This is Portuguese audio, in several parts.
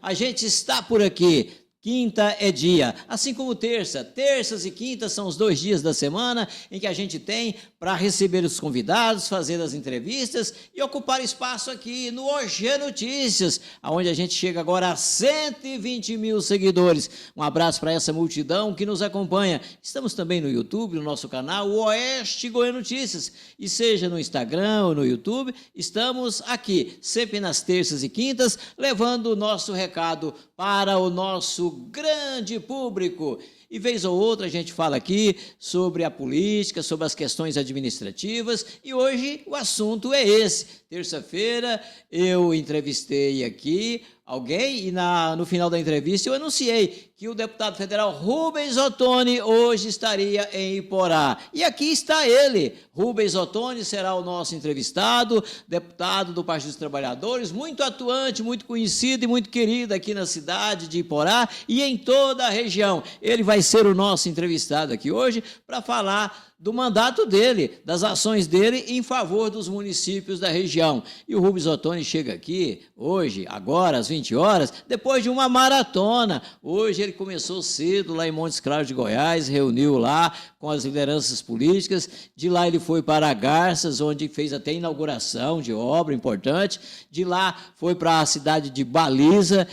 a gente está por aqui. Quinta é dia, assim como terça. Terças e quintas são os 2 dias da semana em que a gente tem para receber os convidados, fazer as entrevistas e ocupar espaço aqui no OG Notícias, onde a gente chega agora a 120 mil seguidores. Um abraço para essa multidão que nos acompanha. Estamos também no YouTube, no nosso canal, o Oeste Goiano Notícias. E seja no Instagram ou no YouTube, estamos aqui, sempre nas terças e quintas, levando o nosso recado para o nosso grande público. E vez ou outra a gente fala aqui sobre a política, sobre as questões administrativas, e hoje o assunto é esse. Terça-feira eu entrevistei aqui alguém e no final da entrevista eu anunciei que o deputado federal Rubens Ottoni hoje estaria em Iporá. E aqui está ele. Rubens Ottoni será o nosso entrevistado, deputado do Partido dos Trabalhadores, muito atuante, muito conhecido e muito querido aqui na cidade de Iporá e em toda a região. Ele vai ser o nosso entrevistado aqui hoje para falar do mandato dele, das ações dele em favor dos municípios da região. E o Rubens Ottoni chega aqui hoje, agora, às 20 horas, depois de uma maratona. Hoje ele começou cedo lá em Montes Claros de Goiás, reuniu lá com as lideranças políticas. De lá ele foi para Garças, onde fez até inauguração de obra importante. De lá foi para a cidade de Baliza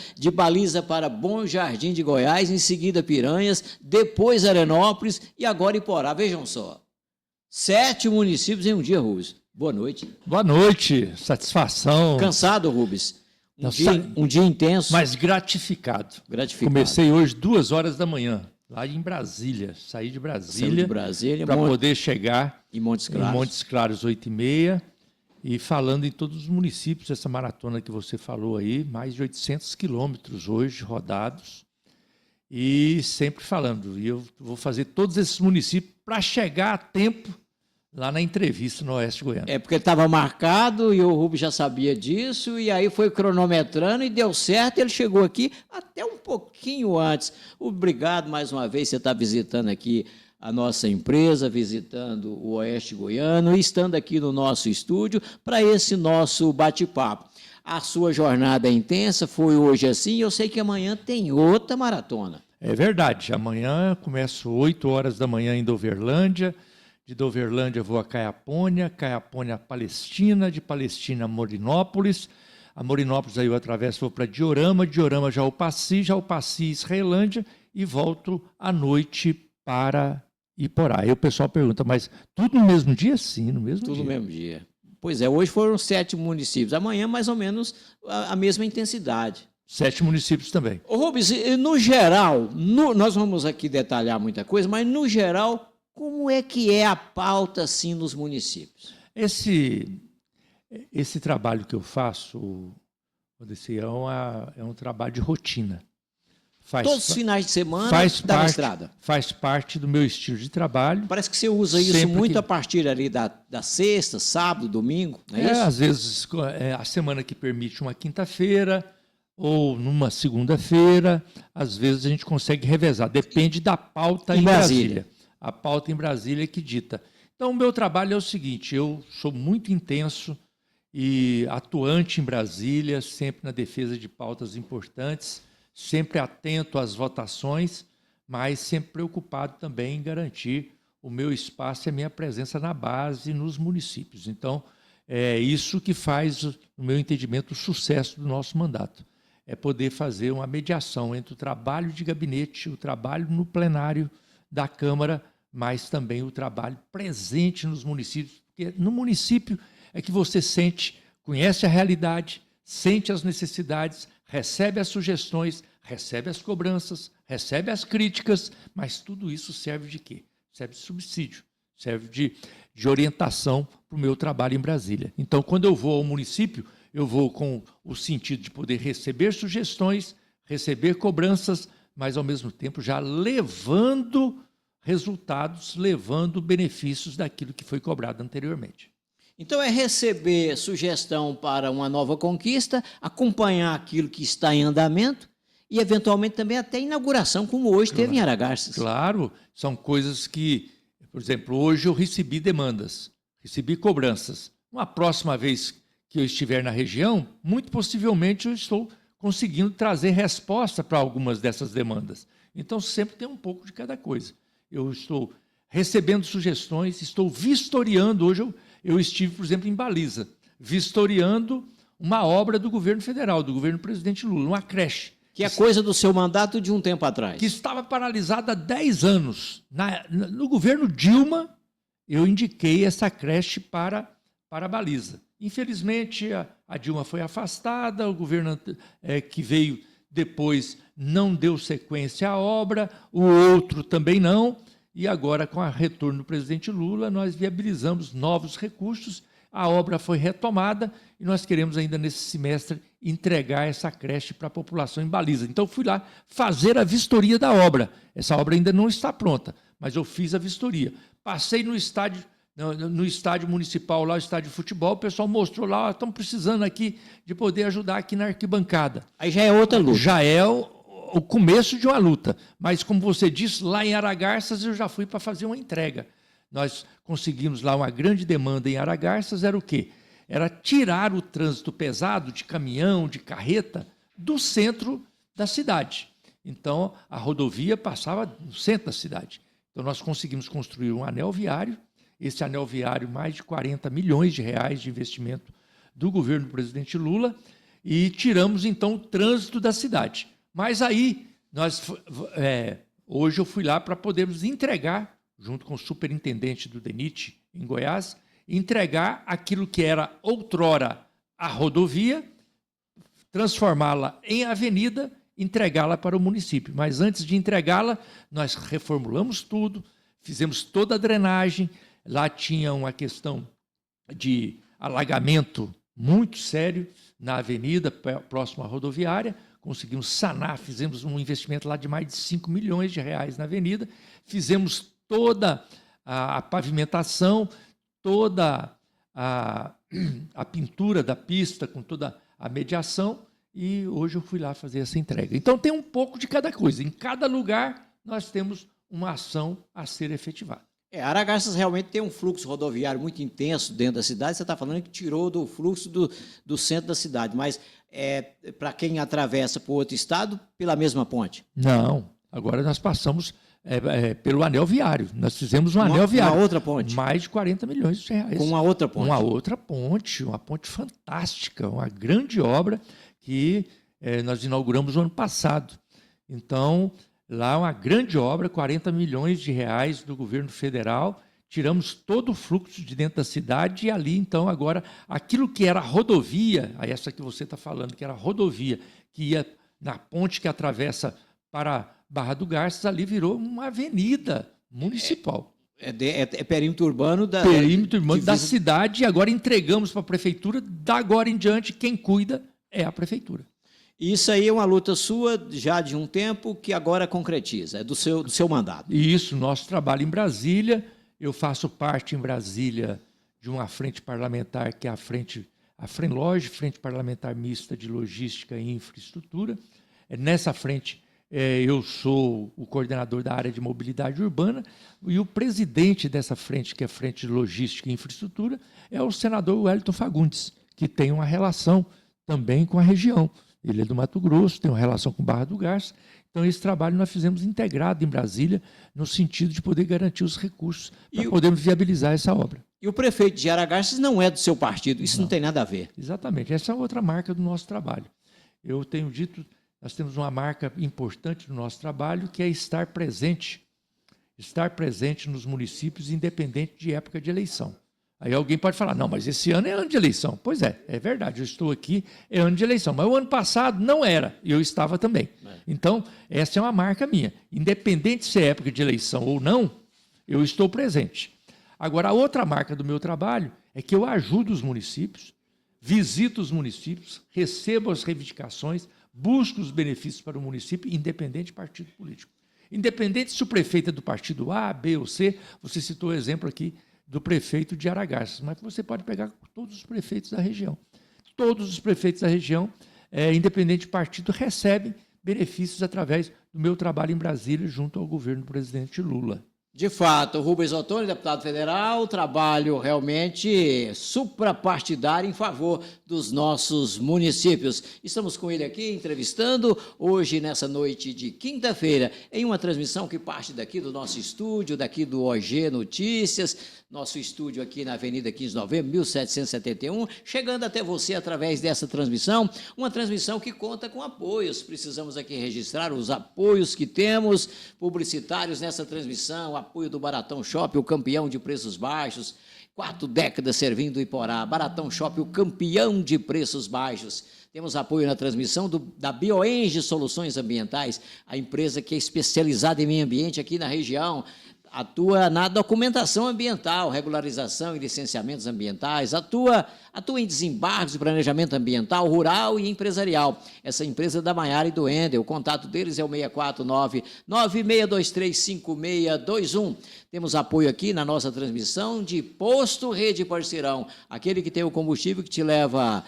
para Bom Jardim de Goiás, em seguida Piranhas, depois Arenópolis e agora Iporá. Vejam só. 7 municípios em um dia, Rubens. Boa noite. Boa noite, satisfação. Cansado, Rubens? Um dia intenso. Mas gratificado. Comecei hoje 2 horas da manhã, lá em Brasília. Saí de Brasília para poder chegar em Montes Claros 8h30 e falando em todos os municípios, essa maratona que você falou aí, mais de 800 quilômetros hoje rodados. E sempre falando, e eu vou fazer todos esses municípios para chegar a tempo lá na entrevista no Oeste Goiano. É porque estava marcado e o Rubens já sabia disso, e aí foi cronometrando e deu certo, ele chegou aqui até um pouquinho antes. Obrigado mais uma vez, você está visitando aqui a nossa empresa, visitando o Oeste Goiano e estando aqui no nosso estúdio para esse nosso bate-papo. A sua jornada é intensa, foi hoje assim, eu sei que amanhã tem outra maratona. É verdade, amanhã começo 8 horas da manhã em Doverlândia, de Doverlândia vou a Caiapônia, Caiapônia a Palestina, de Palestina a Morinópolis, a Morinópolis aí eu atravesso, vou para Diorama, Diorama Jaupaci Israelândia e volto à noite para Iporá. Aí o pessoal pergunta, mas tudo no mesmo dia? Sim, no mesmo dia. Tudo no mesmo dia. Pois é, hoje foram 7 municípios, amanhã mais ou menos a mesma intensidade. 7 municípios também. Ô Rubens, no geral, nós vamos aqui detalhar muita coisa, mas no geral, como é que é a pauta assim nos municípios? Esse trabalho que eu faço, Odisseu, é um trabalho de rotina. Todos os finais de semana dá na estrada. Faz parte do meu estilo de trabalho. Parece que você usa isso muito a partir ali da sexta, sábado, domingo, não é isso? Às vezes, a semana que permite uma quinta-feira ou numa segunda-feira, às vezes a gente consegue revezar. Depende da pauta em Brasília. A pauta em Brasília é que dita. Então, o meu trabalho é o seguinte, eu sou muito intenso e atuante em Brasília, sempre na defesa de pautas importantes, sempre atento às votações, mas sempre preocupado também em garantir o meu espaço e a minha presença na base, nos municípios. Então, é isso que faz, no meu entendimento, o sucesso do nosso mandato. É poder fazer uma mediação entre o trabalho de gabinete, o trabalho no plenário da Câmara, mas também o trabalho presente nos municípios, porque no município é que você conhece a realidade, sente as necessidades, recebe as sugestões, recebe as cobranças, recebe as críticas, mas tudo isso serve de quê? Serve de subsídio, serve de orientação para o meu trabalho em Brasília. Então, quando eu vou ao município, eu vou com o sentido de poder receber sugestões, receber cobranças, mas, ao mesmo tempo, já levando resultados, levando benefícios daquilo que foi cobrado anteriormente. Então, é receber sugestão para uma nova conquista, acompanhar aquilo que está em andamento e, eventualmente, também até inauguração, como hoje teve em Aragarças. Claro, são coisas que, por exemplo, hoje eu recebi demandas, recebi cobranças. Uma próxima vez que eu estiver na região, muito possivelmente eu estou conseguindo trazer resposta para algumas dessas demandas. Então, sempre tem um pouco de cada coisa. Eu estou recebendo sugestões, estou vistoriando. Hoje eu estive, por exemplo, em Baliza, vistoriando uma obra do governo federal, do governo do presidente Lula, uma creche. Que é coisa do seu mandato de um tempo atrás. Que estava paralisada há 10 anos. No governo Dilma, eu indiquei essa creche para Baliza. Infelizmente, a Dilma foi afastada, o governo que veio depois não deu sequência à obra, o outro também não, e agora, com o retorno do presidente Lula, nós viabilizamos novos recursos, a obra foi retomada e nós queremos ainda nesse semestre entregar essa creche para a população em Baliza. Então, fui lá fazer a vistoria da obra. Essa obra ainda não está pronta, mas eu fiz a vistoria. Passei no estádio municipal, lá o estádio de futebol, o pessoal mostrou lá, estamos precisando aqui de poder ajudar aqui na arquibancada. Aí já é outra luta. Já é o começo de uma luta. Mas, como você disse, lá em Aragarças eu já fui para fazer uma entrega. Nós conseguimos lá uma grande demanda em Aragarças, era o quê? Era tirar o trânsito pesado de caminhão, de carreta, do centro da cidade. Então, a rodovia passava no centro da cidade. Então, nós conseguimos construir um anel viário. Esse anel viário, mais de 40 milhões de reais de investimento do governo do presidente Lula, e tiramos, então, o trânsito da cidade. Mas aí, hoje eu fui lá para podermos entregar, junto com o superintendente do DENIT, em Goiás, entregar aquilo que era outrora a rodovia, transformá-la em avenida, entregá-la para o município. Mas antes de entregá-la, nós reformulamos tudo, fizemos toda a drenagem. Lá tinha uma questão de alagamento muito sério na avenida, próximo à rodoviária. Conseguimos sanar, fizemos um investimento lá de mais de 5 milhões de reais na avenida, fizemos toda a pavimentação, toda a pintura da pista, com toda a mediação, e hoje eu fui lá fazer essa entrega. Então, tem um pouco de cada coisa. Em cada lugar, nós temos uma ação a ser efetivada. Aragarças realmente tem um fluxo rodoviário muito intenso dentro da cidade. Você está falando que tirou do fluxo do centro da cidade, mas para quem atravessa para outro estado, pela mesma ponte? Não, agora nós passamos pelo anel viário. Nós fizemos um anel viário. Uma outra ponte? Mais de 40 milhões de reais. Com uma outra ponte? Uma ponte fantástica, uma grande obra que nós inauguramos no ano passado. Então, lá uma grande obra, 40 milhões de reais do governo federal, tiramos todo o fluxo de dentro da cidade e ali, então, agora, aquilo que era rodovia, essa que você está falando, que era rodovia, que ia na ponte que atravessa para Barra do Garças, ali virou uma avenida municipal. É perímetro urbano da cidade, e agora entregamos para a prefeitura, da agora em diante, quem cuida é a prefeitura. Isso aí é uma luta sua já de um tempo que agora concretiza, é do seu mandato. Isso, nosso trabalho em Brasília. Eu faço parte em Brasília de uma frente parlamentar que é a FRENLOG, Frente Parlamentar Mista de Logística e Infraestrutura. Nessa frente, eu sou o coordenador da área de mobilidade urbana e o presidente dessa frente, que é a Frente de Logística e Infraestrutura, é o senador Wellington Fagundes, que tem uma relação também com a região. Ele é do Mato Grosso, tem uma relação com Barra do Garças. Então, esse trabalho nós fizemos integrado em Brasília, no sentido de poder garantir os recursos para podermos viabilizar essa obra. E o prefeito de Aragarças não é do seu partido, isso não tem nada a ver. Exatamente, essa é outra marca do nosso trabalho. Eu tenho dito, nós temos uma marca importante do nosso trabalho, que é estar presente nos municípios, independente de época de eleição. Aí alguém pode falar, não, mas esse ano é ano de eleição. Pois é verdade, eu estou aqui, é ano de eleição. Mas o ano passado não era, e eu estava também. Então, essa é uma marca minha. Independente se é época de eleição ou não, eu estou presente. Agora, a outra marca do meu trabalho é que eu ajudo os municípios, visito os municípios, recebo as reivindicações, busco os benefícios para o município, independente de partido político. Independente se o prefeito é do partido A, B ou C, você citou o exemplo aqui do prefeito de Aragarças, mas você pode pegar todos os prefeitos da região. Todos os prefeitos da região, independente de partido, recebem benefícios através do meu trabalho em Brasília, junto ao governo do presidente Lula. De fato, Rubens Ottoni, deputado federal, trabalho realmente suprapartidário em favor dos nossos municípios. Estamos com ele aqui entrevistando hoje, nessa noite de quinta-feira, em uma transmissão que parte daqui do nosso estúdio, daqui do OG Notícias, nosso estúdio aqui na Avenida 15 de Novembro, 1771, chegando até você através dessa transmissão, uma transmissão que conta com apoios. Precisamos aqui registrar os apoios que temos publicitários nessa transmissão, apoio do Baratão Shopping, o campeão de preços baixos, 4 décadas servindo o Iporá. Baratão Shopping, o campeão de preços baixos. Temos apoio na transmissão da Bioenge Soluções Ambientais, a empresa que é especializada em meio ambiente aqui na região, atua na documentação ambiental, regularização e licenciamentos ambientais, atua em desembargos de planejamento ambiental, rural e empresarial. Essa empresa é da Maiara e do Ender, o contato deles é o 649-9623-5621. Temos apoio aqui na nossa transmissão de Posto Rede Parceirão, aquele que tem o combustível que te leva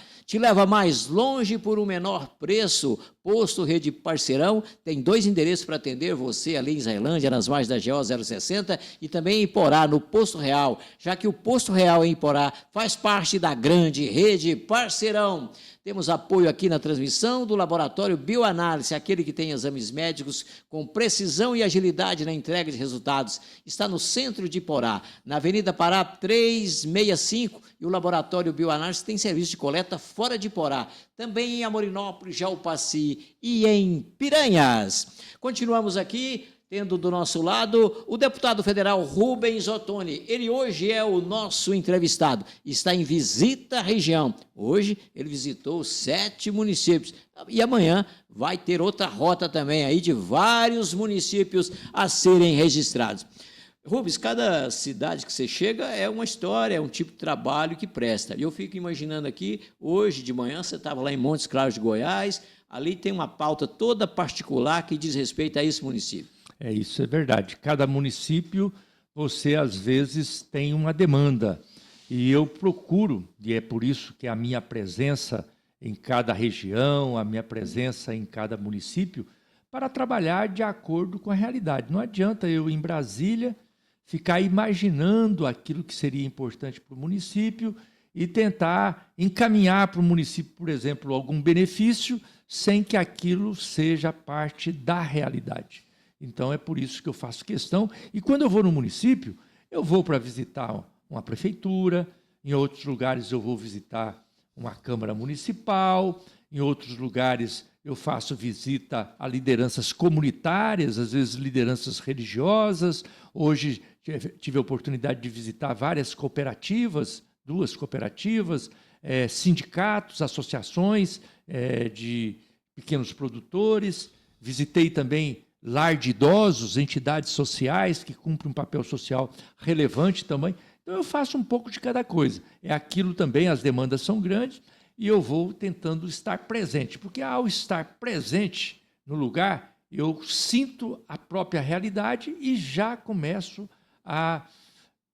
mais longe por um menor preço. Posto Rede Parceirão tem 2 endereços para atender você ali em Zailândia, nas margens da GO 060 e também em Iporá, no Posto Real, já que o Posto Real em Iporá faz parte da grande Rede Parceirão. Temos apoio aqui na transmissão do Laboratório Bioanálise, aquele que tem exames médicos com precisão e agilidade na entrega de resultados. Está no centro de Iporá, na Avenida Pará 365, e o Laboratório Bioanálise tem serviço de coleta fora de Iporá, também em Amorinópolis, Jaupaci e em Piranhas. Continuamos aqui, tendo do nosso lado o deputado federal Rubens Ottoni. Ele hoje é o nosso entrevistado, está em visita à região. Hoje ele visitou 7 municípios e amanhã vai ter outra rota também aí de vários municípios a serem registrados. Rubens, cada cidade que você chega é uma história, é um tipo de trabalho que presta. E eu fico imaginando aqui, hoje de manhã você estava lá em Montes Claros de Goiás, ali tem uma pauta toda particular que diz respeito a esse município. Isso é verdade. Cada município, você às vezes tem uma demanda. E eu procuro, e é por isso que a minha presença em cada região, a minha presença em cada município, para trabalhar de acordo com a realidade. Não adianta eu, em Brasília, ficar imaginando aquilo que seria importante para o município e tentar encaminhar para o município, por exemplo, algum benefício, sem que aquilo seja parte da realidade. Então, é por isso que eu faço questão. E quando eu vou no município, eu vou para visitar uma prefeitura, em outros lugares eu vou visitar uma Câmara Municipal, em outros lugares eu faço visita a lideranças comunitárias, às vezes lideranças religiosas. Hoje tive a oportunidade de visitar várias cooperativas, 2 cooperativas, sindicatos, associações de pequenos produtores. Visitei também lar de idosos, entidades sociais que cumprem um papel social relevante também. Então, eu faço um pouco de cada coisa. É aquilo também, as demandas são grandes, e eu vou tentando estar presente, porque ao estar presente no lugar, eu sinto a própria realidade e já começo a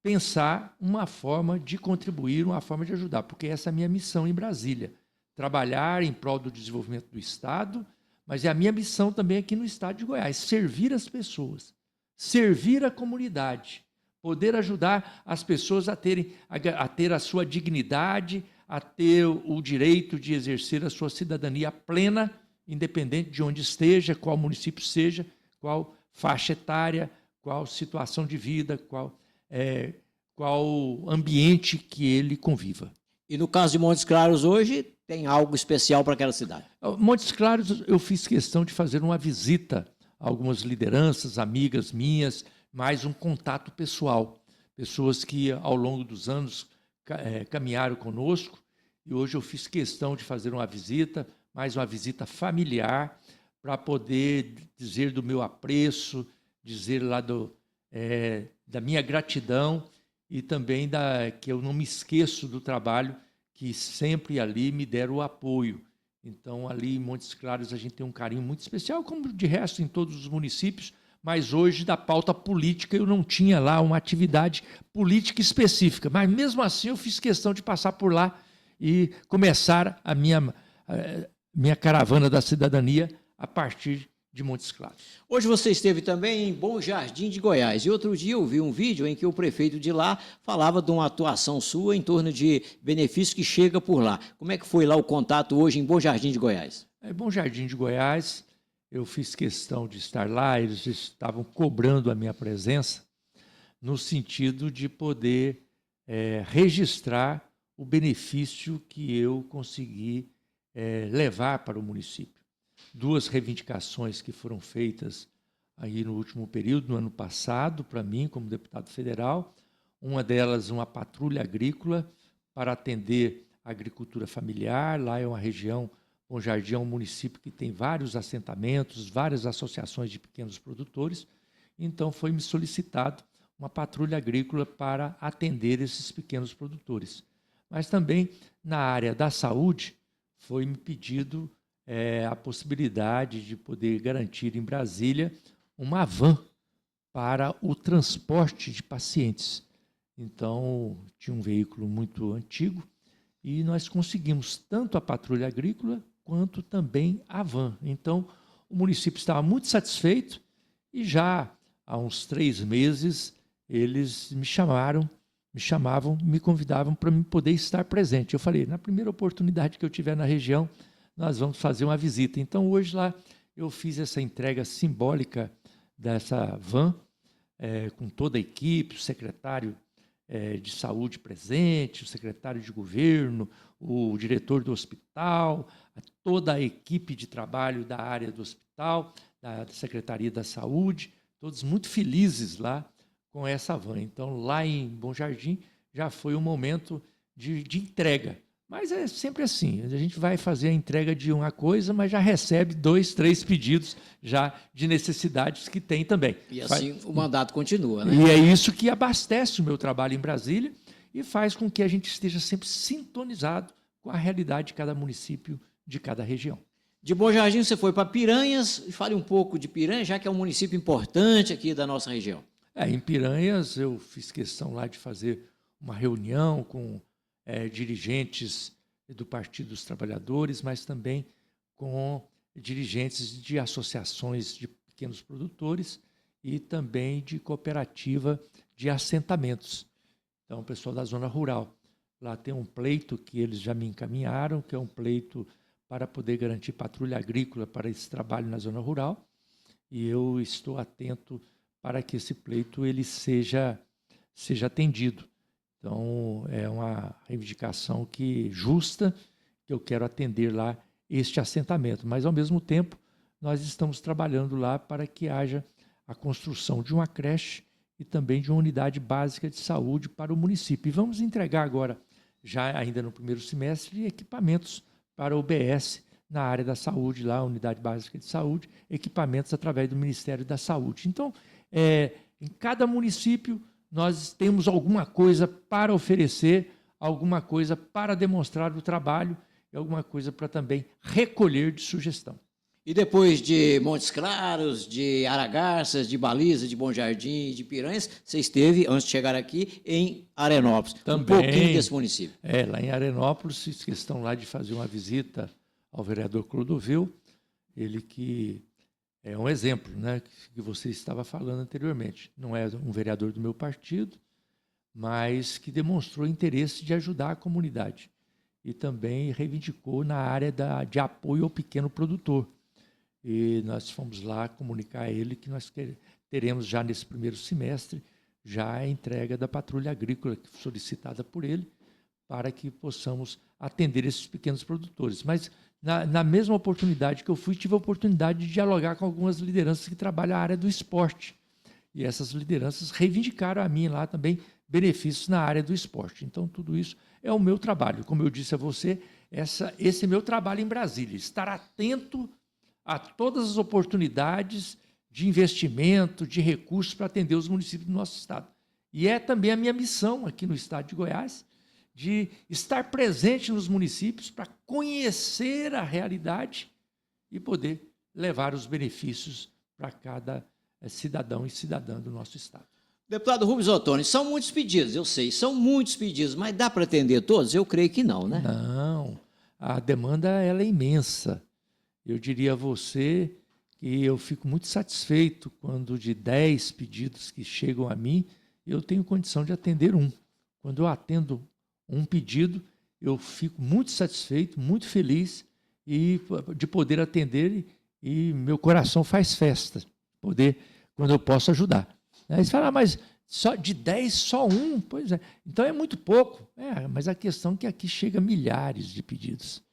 pensar uma forma de contribuir, uma forma de ajudar, porque essa é a minha missão em Brasília, trabalhar em prol do desenvolvimento do Estado, mas é a minha missão também aqui no Estado de Goiás, servir as pessoas, servir a comunidade, poder ajudar as pessoas a ter a sua dignidade, a ter o direito de exercer a sua cidadania plena, independente de onde esteja, qual município seja, qual faixa etária, qual situação de vida, qual ambiente que ele conviva. E no caso de Montes Claros hoje, tem algo especial para aquela cidade? Montes Claros, eu fiz questão de fazer uma visita a algumas lideranças, amigas minhas, mais um contato pessoal. Pessoas que, ao longo dos anos, caminharam conosco, e hoje eu fiz questão de fazer uma visita, mais uma visita familiar, para poder dizer do meu apreço, dizer lá da minha gratidão e também que eu não me esqueço do trabalho que sempre ali me deram o apoio. Então, ali em Montes Claros, a gente tem um carinho muito especial, como de resto em todos os municípios, mas hoje, da pauta política, eu não tinha lá uma atividade política específica. Mas, mesmo assim, eu fiz questão de passar por lá e começar a minha caravana da cidadania a partir de Montes Claros. Hoje você esteve também em Bom Jardim de Goiás, e outro dia eu vi um vídeo em que o prefeito de lá falava de uma atuação sua em torno de benefícios que chega por lá. Como é que foi lá o contato hoje em Bom Jardim de Goiás? Bom Jardim de Goiás, eu fiz questão de estar lá, eles estavam cobrando a minha presença, no sentido de poder registrar o benefício que eu consegui levar para o município. Duas reivindicações que foram feitas aí no último período, no ano passado, para mim, como deputado federal. Uma delas, uma patrulha agrícola para atender a agricultura familiar. Lá é uma região, Bom Jardim é um município que tem vários assentamentos, várias associações de pequenos produtores. Então, foi-me solicitado uma patrulha agrícola para atender esses pequenos produtores. Mas também, na área da saúde, foi-me pedido a possibilidade de poder garantir em Brasília uma van para o transporte de pacientes. Então, tinha um veículo muito antigo e nós conseguimos tanto a patrulha agrícola quanto também a van. Então, o município estava muito satisfeito e já há uns 3 meses eles me convidavam para me poder estar presente. Eu falei, na primeira oportunidade que eu tiver na região, nós vamos fazer uma visita. Então, hoje lá, eu fiz essa entrega simbólica dessa van, com toda a equipe, o secretário de saúde presente, o secretário de governo, o diretor do hospital, toda a equipe de trabalho da área do hospital, da Secretaria da Saúde, todos muito felizes lá com essa van. Então, lá em Bom Jardim, já foi um momento de entrega. Mas é sempre assim, a gente vai fazer a entrega de uma coisa, mas já recebe 2, 3 pedidos já de necessidades que tem também. E assim o mandato continua, né? E é isso que abastece o meu trabalho em Brasília e faz com que a gente esteja sempre sintonizado com a realidade de cada município, de cada região. De Bom Jardim você foi para Piranhas, e fale um pouco de Piranhas, já que é um município importante aqui da nossa região. Em Piranhas eu fiz questão lá de fazer uma reunião com dirigentes do Partido dos Trabalhadores, mas também com dirigentes de associações de pequenos produtores e também de cooperativa de assentamentos. Então, o pessoal da zona rural. Lá tem um pleito que eles já me encaminharam, que é um pleito para poder garantir patrulha agrícola para esse trabalho na zona rural, e eu estou atento para que esse pleito ele seja atendido. Então, é uma reivindicação justa, que eu quero atender lá este assentamento. Mas, ao mesmo tempo, nós estamos trabalhando lá para que haja a construção de uma creche e também de uma unidade básica de saúde para o município. E vamos entregar agora, já ainda no primeiro semestre, equipamentos para o UBS na área da saúde, lá, a unidade básica de saúde, equipamentos através do Ministério da Saúde. Então, em cada município, nós temos alguma coisa para oferecer, alguma coisa para demonstrar o trabalho e alguma coisa para também recolher de sugestão. E depois de Montes Claros, de Aragarças, de Baliza, de Bom Jardim, de Piranhas, você esteve, antes de chegar aqui, em Arenópolis. Também, um pouquinho desse município. Lá em Arenópolis, fiz questão lá de fazer uma visita ao vereador Clodovil, ele que é um exemplo, né, que você estava falando anteriormente. Não é um vereador do meu partido, mas que demonstrou interesse de ajudar a comunidade. E também reivindicou na área de apoio ao pequeno produtor. E nós fomos lá comunicar a ele que nós teremos já nesse primeiro semestre já a entrega da patrulha agrícola solicitada por ele, para que possamos atender esses pequenos produtores. Mas, na mesma oportunidade que eu fui, tive a oportunidade de dialogar com algumas lideranças que trabalham a área do esporte. E essas lideranças reivindicaram a mim lá também benefícios na área do esporte. Então, tudo isso é o meu trabalho. Como eu disse a você, esse é meu trabalho em Brasília, estar atento a todas as oportunidades de investimento, de recursos para atender os municípios do nosso estado. E é também a minha missão aqui no estado de Goiás, de estar presente nos municípios para conhecer a realidade e poder levar os benefícios para cada cidadão e cidadã do nosso estado. Deputado Rubens Ottoni, são muitos pedidos, eu sei, são muitos pedidos, mas dá para atender todos? Eu creio que não, né? Não, a demanda ela é imensa. Eu diria a você que eu fico muito satisfeito quando de 10 pedidos que chegam a mim, eu tenho condição de atender um. Quando eu atendo um pedido, eu fico muito satisfeito, muito feliz de poder atender e meu coração faz festa, quando eu posso ajudar. Aí você fala, mas só de 10, só um? Pois é. Então é muito pouco. Mas a questão é que aqui chega milhares de pedidos.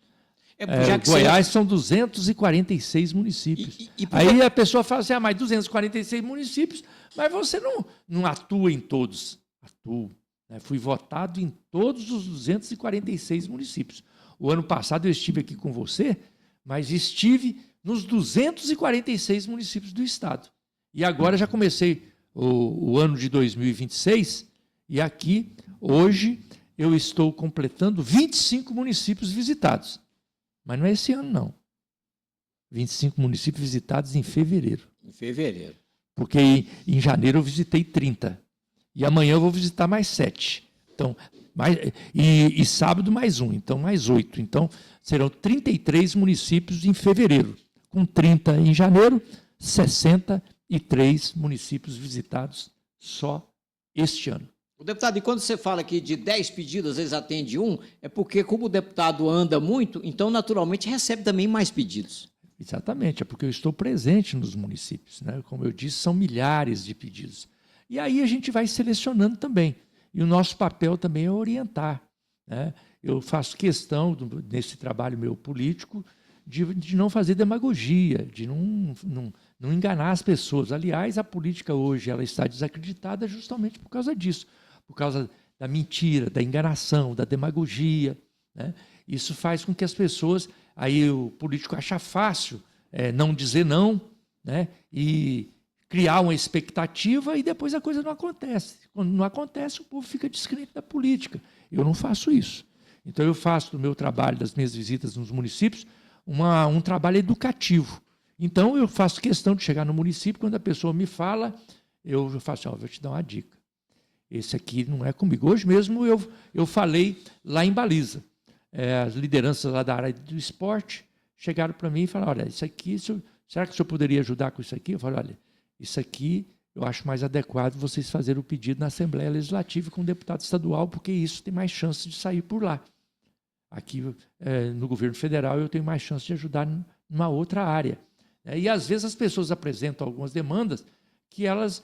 Goiás são 246 municípios. Aí a pessoa fala assim, mas 246 municípios, mas você não atua em todos. Atuo. Né? Fui votado em todos os 246 municípios. O ano passado eu estive aqui com você, mas estive nos 246 municípios do estado. E agora já comecei o ano de 2026, e aqui, hoje, eu estou completando 25 municípios visitados. Mas não é esse ano, não. 25 municípios visitados em fevereiro. Em fevereiro. Porque em janeiro eu visitei 30. E amanhã eu vou visitar mais 7. Então, e sábado mais 1, então mais 8. Então, serão 33 municípios em fevereiro. Com 30 em janeiro, 63 municípios visitados só este ano. O deputado, e quando você fala aqui de 10 pedidos, às vezes atende um, é porque como o deputado anda muito, então naturalmente recebe também mais pedidos. Exatamente, é porque eu estou presente nos municípios, né? Como eu disse, são milhares de pedidos. E aí a gente vai selecionando também. E o nosso papel também é orientar, né? Eu faço questão, nesse trabalho meu político, de não fazer demagogia, de não enganar as pessoas. Aliás, a política hoje ela está desacreditada justamente por causa disso, por causa da mentira, da enganação, da demagogia, né? Isso faz com que as pessoas, aí o político acha fácil não dizer não, né? E criar uma expectativa e depois a coisa não acontece. Quando não acontece, o povo fica descrente da política. Eu não faço isso. Então eu faço do meu trabalho, das minhas visitas nos municípios, um trabalho educativo. Então eu faço questão de chegar no município, quando a pessoa me fala, eu faço assim, vou te dar uma dica. Esse aqui não é comigo. Hoje mesmo eu falei lá em Baliza. As lideranças lá da área do esporte chegaram para mim e falaram, olha, isso aqui, será que o senhor poderia ajudar com isso aqui? Eu falei, olha, isso aqui eu acho mais adequado vocês fazerem o pedido na Assembleia Legislativa com o deputado estadual, porque isso tem mais chance de sair por lá. Aqui no governo federal eu tenho mais chance de ajudar numa outra área. E às vezes as pessoas apresentam algumas demandas que elas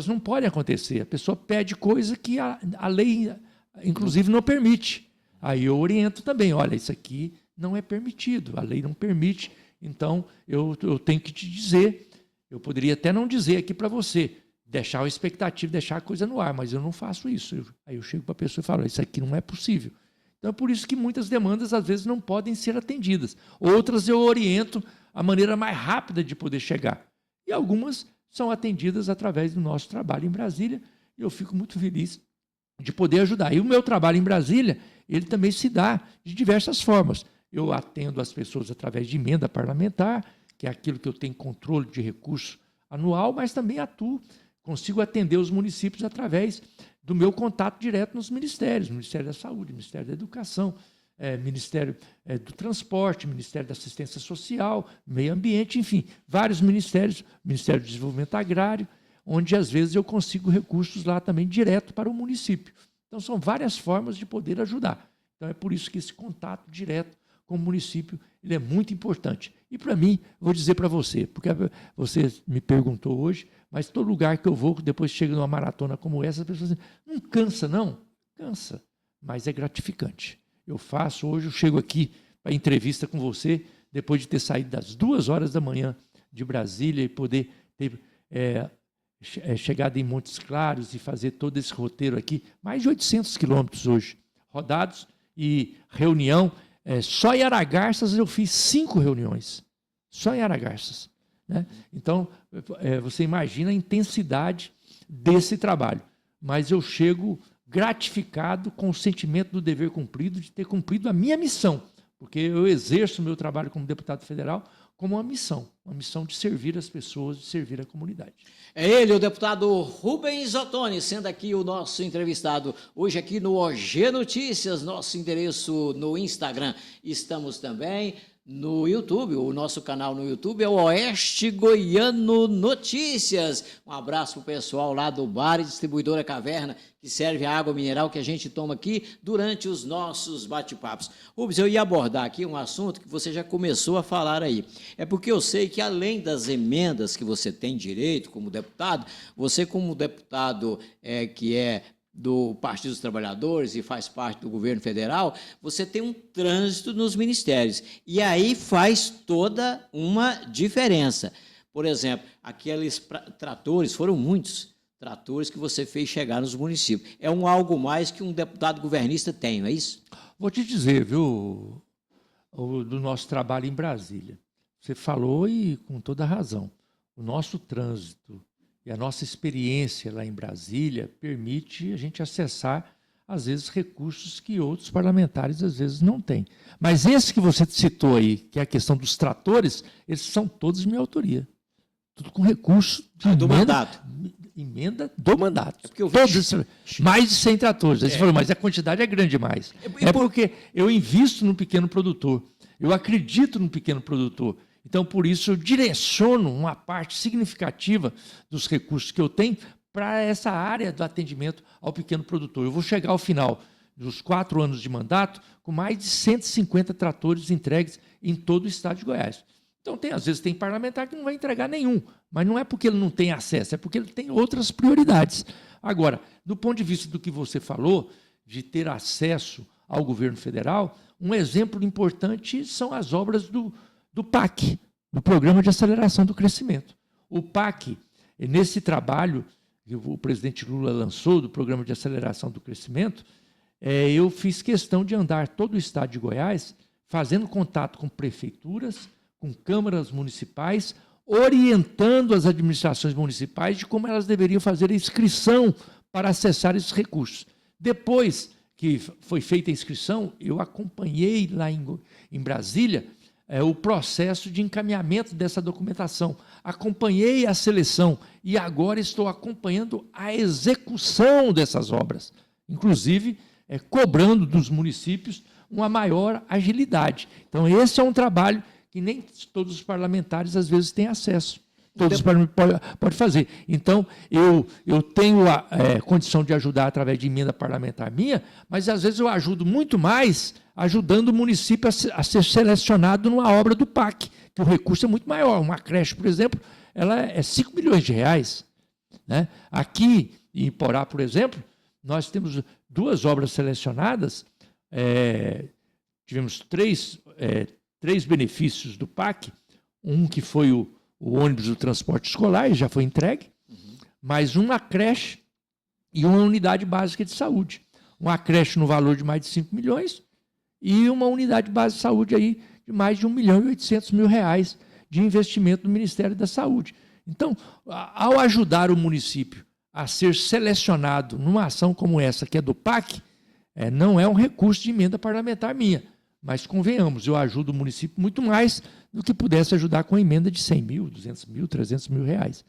não podem acontecer. A pessoa pede coisa que a lei, inclusive, não permite. Aí eu oriento também, olha, isso aqui não é permitido, a lei não permite, então eu tenho que te dizer, eu poderia até não dizer aqui para você, deixar a expectativa, deixar a coisa no ar, mas eu não faço isso. Aí eu chego para a pessoa e falo, isso aqui não é possível. Então é por isso que muitas demandas, às vezes, não podem ser atendidas. Outras eu oriento a maneira mais rápida de poder chegar. E algumas são atendidas através do nosso trabalho em Brasília, e eu fico muito feliz de poder ajudar. E o meu trabalho em Brasília, ele também se dá de diversas formas. Eu atendo as pessoas através de emenda parlamentar, que é aquilo que eu tenho controle de recurso anual, mas também consigo atender os municípios através do meu contato direto nos ministérios, Ministério da Saúde, Ministério da Educação, Ministério do Transporte, Ministério da Assistência Social, Meio Ambiente, enfim, vários ministérios, Ministério do Desenvolvimento Agrário, onde às vezes eu consigo recursos lá também direto para o município. Então são várias formas de poder ajudar. Então é por isso que esse contato direto com o município ele é muito importante. E para mim, vou dizer para você, porque você me perguntou hoje, mas todo lugar que eu vou, depois chega numa maratona como essa, as pessoas dizem, não cansa não? Cansa, mas é gratificante. Eu faço, hoje eu chego aqui para entrevista com você, depois de ter saído das 2h da manhã de Brasília e poder ter chegado em Montes Claros e fazer todo esse roteiro aqui, mais de 800 quilômetros hoje, rodados e reunião. Só em Aragarças eu fiz 5 reuniões, só em Aragarças, né? Então, você imagina a intensidade desse trabalho, mas eu chego gratificado com o sentimento do dever cumprido, de ter cumprido a minha missão, porque eu exerço o meu trabalho como deputado federal como uma missão de servir as pessoas, de servir a comunidade. É ele, o deputado Rubens Ottoni, sendo aqui o nosso entrevistado hoje aqui no OG Notícias, nosso endereço no Instagram. Estamos também no YouTube. O nosso canal no YouTube é o Oeste Goiano Notícias. Um abraço para o pessoal lá do Bar e Distribuidora Caverna, que serve a água mineral que a gente toma aqui durante os nossos bate-papos. Rubens, eu ia abordar aqui um assunto que você já começou a falar aí. É porque eu sei que, além das emendas que você tem direito como deputado, você, como deputado que é do Partido dos Trabalhadores e faz parte do governo federal, você tem um trânsito nos ministérios. E aí faz toda uma diferença. Por exemplo, aqueles tratores, foram muitos tratores que você fez chegar nos municípios. É algo mais que um deputado governista tem, não é isso? Vou te dizer, viu, do nosso trabalho em Brasília. Você falou e com toda razão. O nosso trânsito e a nossa experiência lá em Brasília permite a gente acessar, às vezes, recursos que outros parlamentares, às vezes, não têm. Mas esse que você citou aí, que é a questão dos tratores, esses são todos de minha autoria. Tudo com recurso de do mandato. Emenda do mandato. É porque eu vi... Todos, mais de 100 tratores. Aí você falou, mas a quantidade é grande demais. Porque eu invisto no pequeno produtor. Eu acredito no pequeno produtor. Então, por isso, eu direciono uma parte significativa dos recursos que eu tenho para essa área do atendimento ao pequeno produtor. Eu vou chegar ao final dos 4 anos de mandato com mais de 150 tratores entregues em todo o estado de Goiás. Então, às vezes, tem parlamentar que não vai entregar nenhum, mas não é porque ele não tem acesso, é porque ele tem outras prioridades. Agora, do ponto de vista do que você falou, de ter acesso ao governo federal, um exemplo importante são as obras do PAC, do Programa de Aceleração do Crescimento. O PAC, nesse trabalho que o presidente Lula lançou, do Programa de Aceleração do Crescimento, eu fiz questão de andar todo o estado de Goiás, fazendo contato com prefeituras, com câmaras municipais, orientando as administrações municipais de como elas deveriam fazer a inscrição para acessar esses recursos. Depois que foi feita a inscrição, eu acompanhei lá em Brasília o processo de encaminhamento dessa documentação. Acompanhei a seleção e agora estou acompanhando a execução dessas obras, inclusive cobrando dos municípios uma maior agilidade. Então, esse é um trabalho que nem todos os parlamentares, às vezes, têm acesso. Todos os parlamentares podem fazer. Então, eu tenho a condição de ajudar através de emenda parlamentar minha, mas, às vezes, eu ajudo muito mais ajudando o município a ser selecionado numa obra do PAC, que o recurso é muito maior. Uma creche, por exemplo, ela é 5 milhões de reais. Né? Aqui, em Iporá, por exemplo, nós temos 2 obras selecionadas, tivemos 3 benefícios do PAC, um que foi o ônibus do transporte escolar, já foi entregue, mais uma creche e uma unidade básica de saúde. Uma creche no valor de mais de 5 milhões e uma unidade básica de saúde aí de mais de 1.800.000 reais de investimento do Ministério da Saúde. Então, ao ajudar o município a ser selecionado numa ação como essa, que é do PAC, não é um recurso de emenda parlamentar minha, mas convenhamos, eu ajudo o município muito mais do que pudesse ajudar com a emenda de 100 mil, 200 mil, 300 mil reais.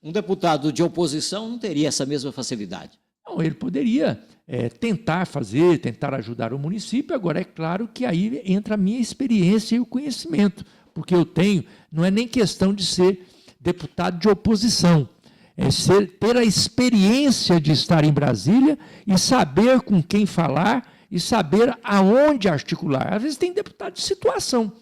Um deputado de oposição não teria essa mesma facilidade? Não, ele poderia tentar ajudar o município. Agora, é claro que aí entra a minha experiência e o conhecimento, porque eu tenho, não é nem questão de ser deputado de oposição, ter a experiência de estar em Brasília e saber com quem falar e saber aonde articular. Às vezes tem deputado de situação,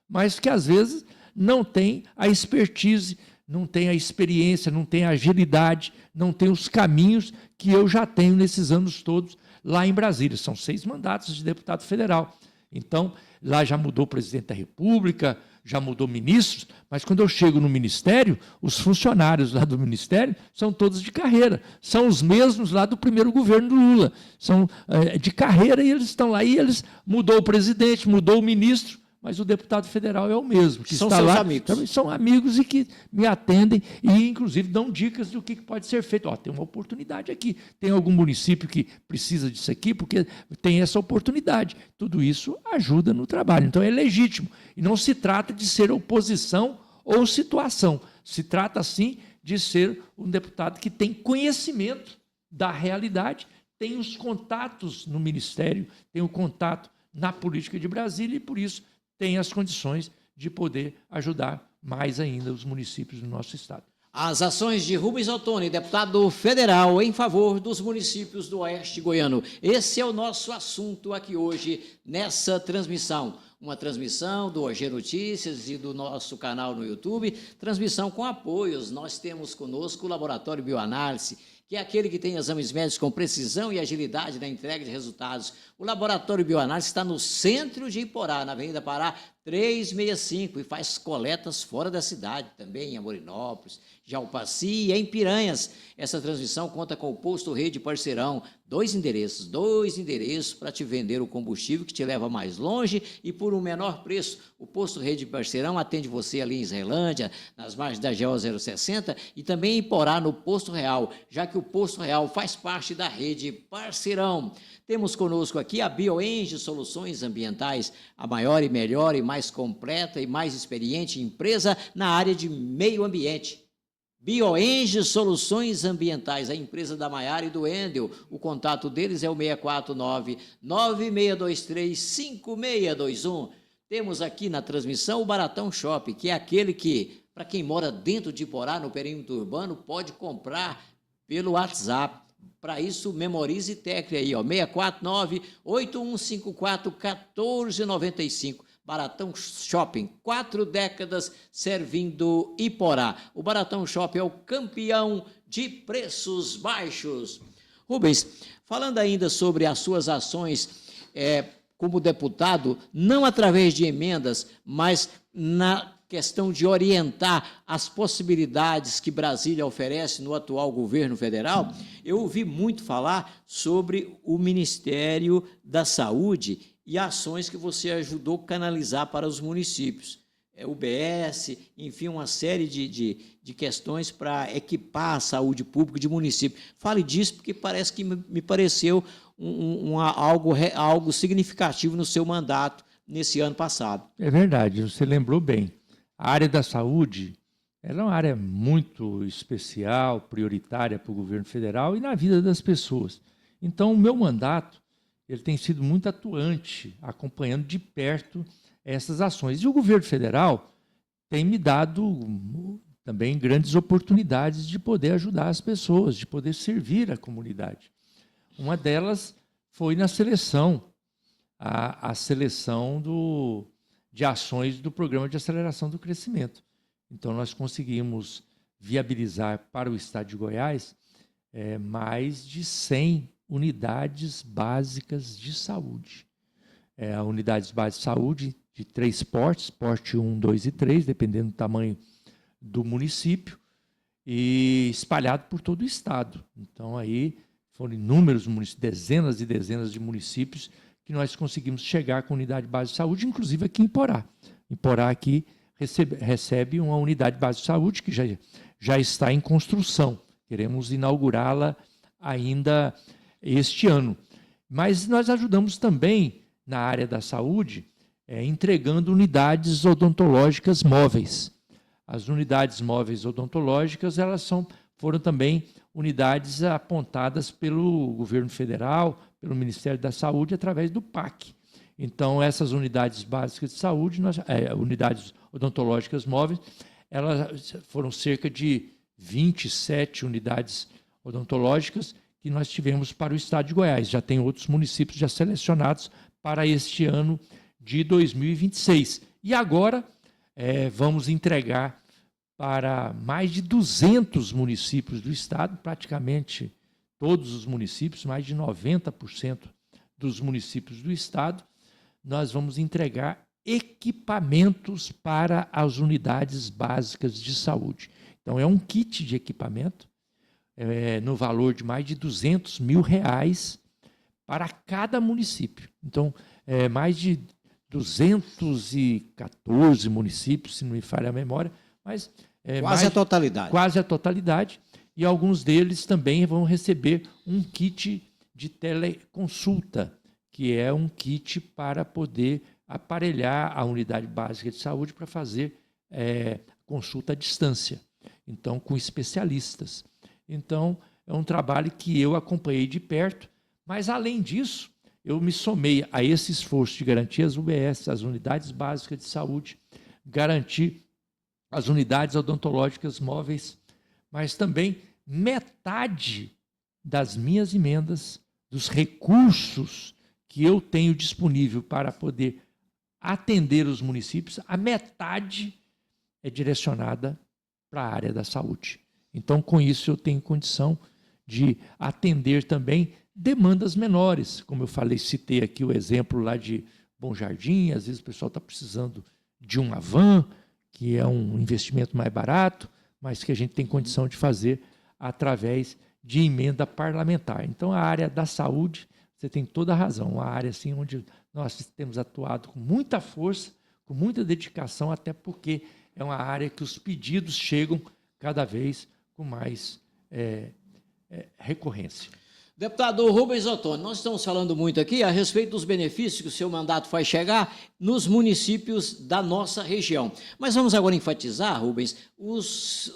mas que às vezes não tem a expertise, não tem a experiência, não tem a agilidade, não tem os caminhos que eu já tenho nesses anos todos lá em Brasília. São 6 mandatos de deputado federal. Então, lá já mudou o presidente da República, já mudou ministros, mas quando eu chego no ministério, os funcionários lá do ministério são todos de carreira, são os mesmos lá do primeiro governo do Lula, são de carreira e eles estão lá, e mudou o presidente, mudou o ministro, mas o deputado federal é o mesmo. Que são está seus lá, amigos. São amigos e que me atendem e, inclusive, dão dicas do que pode ser feito. Tem uma oportunidade aqui, tem algum município que precisa disso aqui, porque tem essa oportunidade. Tudo isso ajuda no trabalho. Então, é legítimo. E não se trata de ser oposição ou situação. Se trata, sim, de ser um deputado que tem conhecimento da realidade, tem os contatos no ministério, tem o contato na política de Brasília e, por isso, tem as condições de poder ajudar mais ainda os municípios do nosso estado. As ações de Rubens Ottoni, deputado federal, em favor dos municípios do Oeste Goiano. Esse é o nosso assunto aqui hoje, nessa transmissão. Uma transmissão do OG Notícias e do nosso canal no YouTube, transmissão com apoios. Nós temos conosco o Laboratório Bioanálise, que é aquele que tem exames médicos com precisão e agilidade na entrega de resultados. O Laboratório Bioanálise está no centro de Iporá, na Avenida Pará 365, e faz coletas fora da cidade, também em Amorinópolis, Jalpaci e em Piranhas. Essa transmissão conta com o Posto Rede Parceirão, dois endereços para te vender o combustível que te leva mais longe e por um menor preço. O Posto Rede Parceirão atende você ali em Israelândia, nas margens da GO 060 e também em Iporá, no Posto Real, já que o Posto Real faz parte da Rede Parceirão. Temos conosco aqui a BioEnge Soluções Ambientais, a maior e melhor e mais completa e mais experiente empresa na área de meio ambiente. BioEnge Soluções Ambientais, a empresa da Maiara e do Endel. O contato deles é o 649-9623-5621. Temos aqui na transmissão o Baratão Shopping, que é aquele que, para quem mora dentro de Iporá, no perímetro urbano, pode comprar pelo WhatsApp. Para isso, memorize e tecle aí, ó, 649-8154-1495. Baratão Shopping, 4 décadas servindo Iporá. O Baratão Shopping é o campeão de preços baixos. Rubens, falando ainda sobre as suas ações como deputado, não através de emendas, mas na questão de orientar as possibilidades que Brasília oferece no atual governo federal, eu ouvi muito falar sobre o Ministério da Saúde e ações que você ajudou a canalizar para os municípios. UBS, enfim, uma série de questões para equipar a saúde pública de município. Fale disso, porque parece que me pareceu algo significativo no seu mandato nesse ano passado. É verdade, você lembrou bem. A área da saúde ela é uma área muito especial, prioritária para o governo federal e na vida das pessoas. Então, o meu mandato ele tem sido muito atuante, acompanhando de perto essas ações. E o governo federal tem me dado também grandes oportunidades de poder ajudar as pessoas, de poder servir a comunidade. Uma delas foi na seleção, a seleção de ações do Programa de Aceleração do Crescimento. Então, nós conseguimos viabilizar para o estado de Goiás mais de 100 unidades básicas de saúde. Unidades básicas de saúde de 3 portes, porte 1, 2 e 3, dependendo do tamanho do município, e espalhado por todo o estado. Então, aí foram inúmeros municípios, dezenas e dezenas de municípios que nós conseguimos chegar com unidade básica de saúde, inclusive aqui em Iporá. Iporá aqui recebe uma unidade básica de saúde que já está em construção. Queremos inaugurá-la ainda este ano. Mas nós ajudamos também na área da saúde, entregando unidades odontológicas móveis. As unidades móveis odontológicas foram também unidades apontadas pelo governo federal, pelo Ministério da Saúde, através do PAC. Então, essas unidades básicas de saúde, unidades odontológicas móveis, elas foram cerca de 27 unidades odontológicas que nós tivemos para o estado de Goiás. Já tem outros municípios já selecionados para este ano de 2026. E agora vamos entregar para mais de 200 municípios do estado, praticamente todos os municípios, mais de 90% dos municípios do estado, nós vamos entregar equipamentos para as unidades básicas de saúde. Então, é um kit de equipamento no valor de mais de R$200 mil para cada município. Então, mais de 214 municípios, se não me falha a memória, mas quase a totalidade. Quase a totalidade. E alguns deles também vão receber um kit de teleconsulta, que é um kit para poder aparelhar a unidade básica de saúde para fazer consulta à distância, então com especialistas. Então, é um trabalho que eu acompanhei de perto, mas, além disso, eu me somei a esse esforço de garantir as UBS, as unidades básicas de saúde, garantir as unidades odontológicas móveis, mas também metade das minhas emendas, dos recursos que eu tenho disponível para poder atender os municípios, a metade é direcionada para a área da saúde. Então, com isso, eu tenho condição de atender também demandas menores. Como eu falei, citei aqui o exemplo lá de Bom Jardim, às vezes o pessoal está precisando de uma van, que é um investimento mais barato, mas que a gente tem condição de fazer através de emenda parlamentar. Então, a área da saúde, você tem toda a razão, uma área assim, onde nós temos atuado com muita força, com muita dedicação, até porque é uma área que os pedidos chegam cada vez com mais recorrência. Deputado Rubens Ottoni, nós estamos falando muito aqui a respeito dos benefícios que o seu mandato faz chegar nos municípios da nossa região. Mas vamos agora enfatizar, Rubens,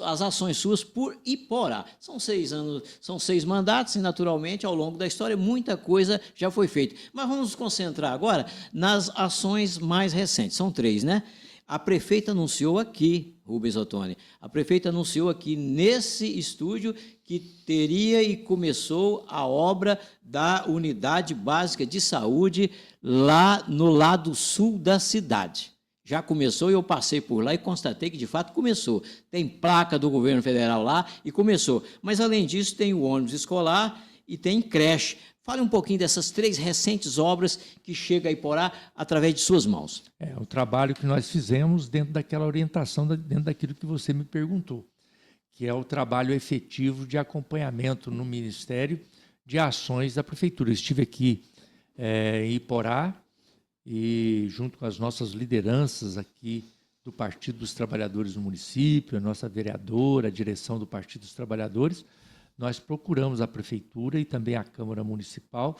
as ações suas por Iporá. São 6 anos, são 6 mandatos e, naturalmente, ao longo da história, muita coisa já foi feita. Mas vamos nos concentrar agora nas ações mais recentes. São 3, né? A prefeita anunciou aqui, Rubens Ottoni, a prefeita anunciou aqui nesse estúdio que teria e começou a obra da Unidade Básica de Saúde lá no lado sul da cidade. Já começou e eu passei por lá e constatei que, de fato, começou. Tem placa do governo federal lá e começou. Mas, além disso, tem o ônibus escolar e tem creche. Fale um pouquinho dessas 3 recentes obras que chegam a Iporá através de suas mãos. É o trabalho que nós fizemos dentro daquela orientação, dentro daquilo que você me perguntou, que é o trabalho efetivo de acompanhamento no Ministério de ações da Prefeitura. Eu estive aqui em Iporá e, junto com as nossas lideranças aqui do Partido dos Trabalhadores do município, a nossa vereadora, a direção do Partido dos Trabalhadores, nós procuramos a Prefeitura e também a Câmara Municipal